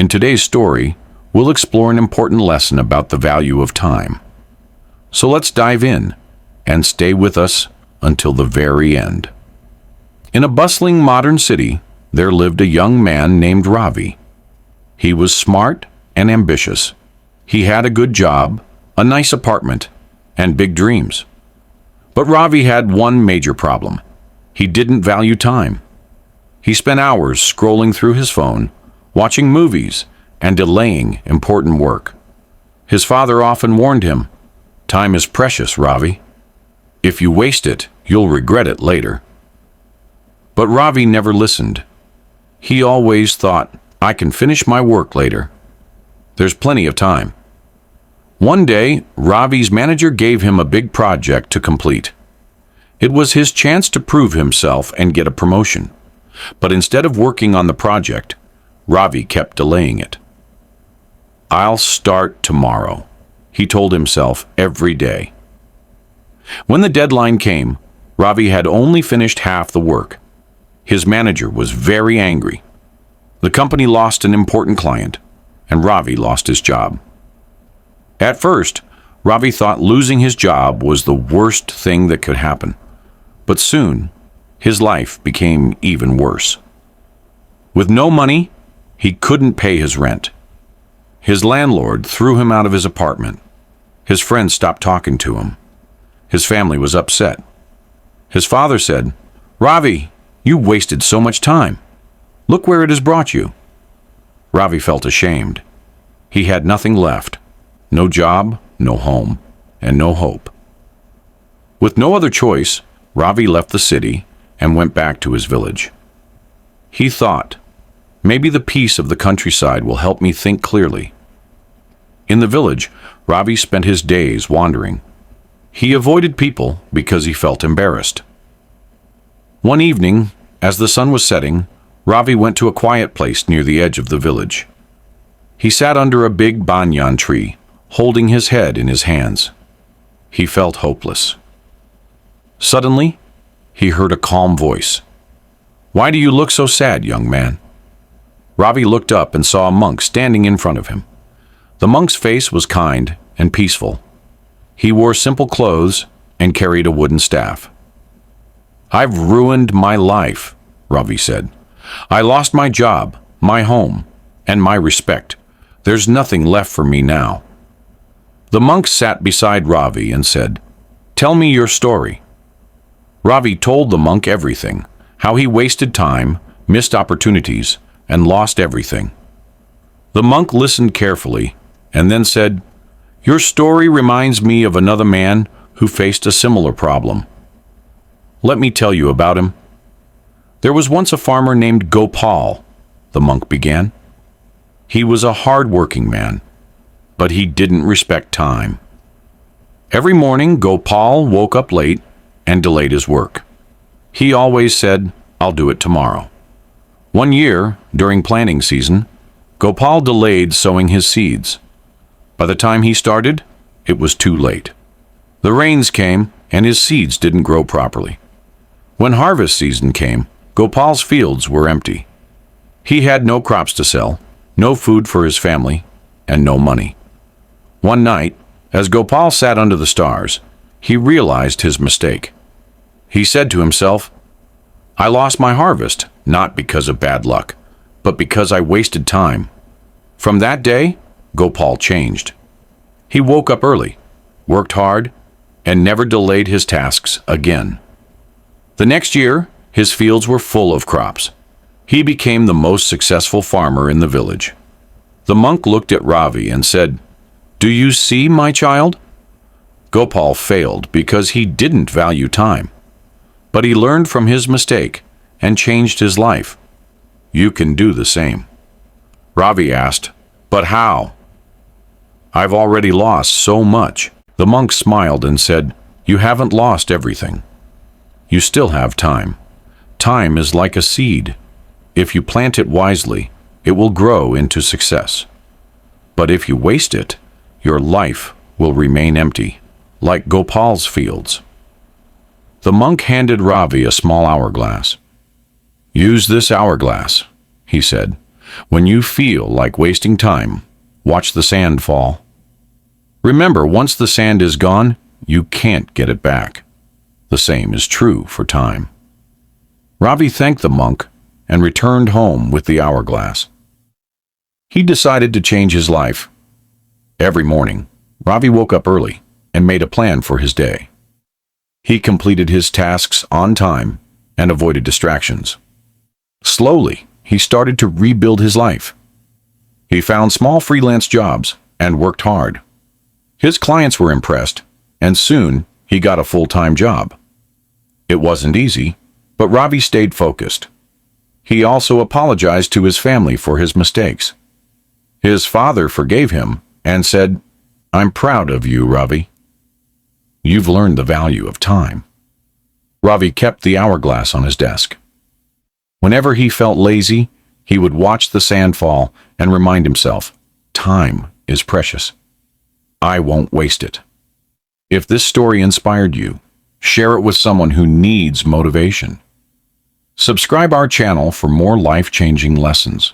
In today's story, we'll explore an important lesson about the value of time. So let's dive in and stay with us until the very end. In a bustling modern city, there lived a young man named Ravi. He was smart and ambitious. He had a good job, a nice apartment, and big dreams. But Ravi had one major problem. He didn't value time. He spent hours scrolling through his phone, watching movies, and delaying important work. His father often warned him, "Time is precious, Ravi. If you waste it, you'll regret it later." But Ravi never listened. He always thought, "I can finish my work later. There's plenty of time." One day, Ravi's manager gave him a big project to complete. It was his chance to prove himself and get a promotion. But instead of working on the project, Ravi kept delaying it. "I'll start tomorrow," he told himself every day. When the deadline came, Ravi had only finished half the work. His manager was very angry. The company lost an important client, and Ravi lost his job. At first, Ravi thought losing his job was the worst thing that could happen. But soon, his life became even worse. With no money, he couldn't pay his rent. His landlord threw him out of his apartment. His friends stopped talking to him. His family was upset. His father said, "Ravi, you wasted so much time. Look where it has brought you." Ravi felt ashamed. He had nothing left. No job, no home, and no hope. With no other choice, Ravi left the city and went back to his village. He thought, "Maybe the peace of the countryside will help me think clearly." In the village, Ravi spent his days wandering. He avoided people because he felt embarrassed. One evening, as the sun was setting, Ravi went to a quiet place near the edge of the village. He sat under a big banyan tree, holding his head in his hands. He felt hopeless. Suddenly, he heard a calm voice. "Why do you look so sad, young man?" Ravi looked up and saw a monk standing in front of him. The monk's face was kind and peaceful. He wore simple clothes and carried a wooden staff. "I've ruined my life," Ravi said. "I lost my job, my home, and my respect. There's nothing left for me now." The monk sat beside Ravi and said, "Tell me your story." Ravi told the monk everything, how he wasted time, missed opportunities, and lost everything. The monk listened carefully and then said, "Your story reminds me of another man who faced a similar problem. Let me tell you about him. There was once a farmer named Gopal," the monk began. "He was a hard-working man, but he didn't respect time. Every morning, Gopal woke up late and delayed his work. He always said, 'I'll do it tomorrow.' One year, during planting season, Gopal delayed sowing his seeds. By the time he started, it was too late. The rains came, and his seeds didn't grow properly. When harvest season came, Gopal's fields were empty. He had no crops to sell, no food for his family, and no money. One night, as Gopal sat under the stars, he realized his mistake. He said to himself, "I lost my harvest, not because of bad luck, but because I wasted time." From that day, Gopal changed. He woke up early, worked hard, and never delayed his tasks again. The next year, his fields were full of crops. He became the most successful farmer in the village. The monk looked at Ravi and said, "Do you see, my child? Gopal failed because he didn't value time. But he learned from his mistake and changed his life. You can do the same." Ravi asked, "But how? I've already lost so much." The monk smiled and said, "You haven't lost everything. You still have time. Time is like a seed. If you plant it wisely, it will grow into success. But if you waste it, your life will remain empty, like Gopal's fields." The monk handed Ravi a small hourglass. "Use this hourglass," he said, When you feel like wasting time, watch the sand fall. Remember, once the sand is gone, you can't get it back. The same is true for time. Ravi thanked the monk and returned home with the hourglass. He decided to change his life. Every morning, Ravi woke up early and made a plan for his day. He completed his tasks on time and avoided distractions. Slowly, he started to rebuild his life. He found small freelance jobs and worked hard. His clients were impressed, and soon he got a full-time job. It wasn't easy, but Ravi stayed focused. He also apologized to his family for his mistakes. His father forgave him and said, "I'm proud of you, Ravi. You've learned the value of time." Ravi kept the hourglass on his desk. Whenever he felt lazy, he would watch the sand fall and remind himself, time is precious. I won't waste it. If this story inspired you, share it with someone who needs motivation. Subscribe our channel for more life-changing lessons.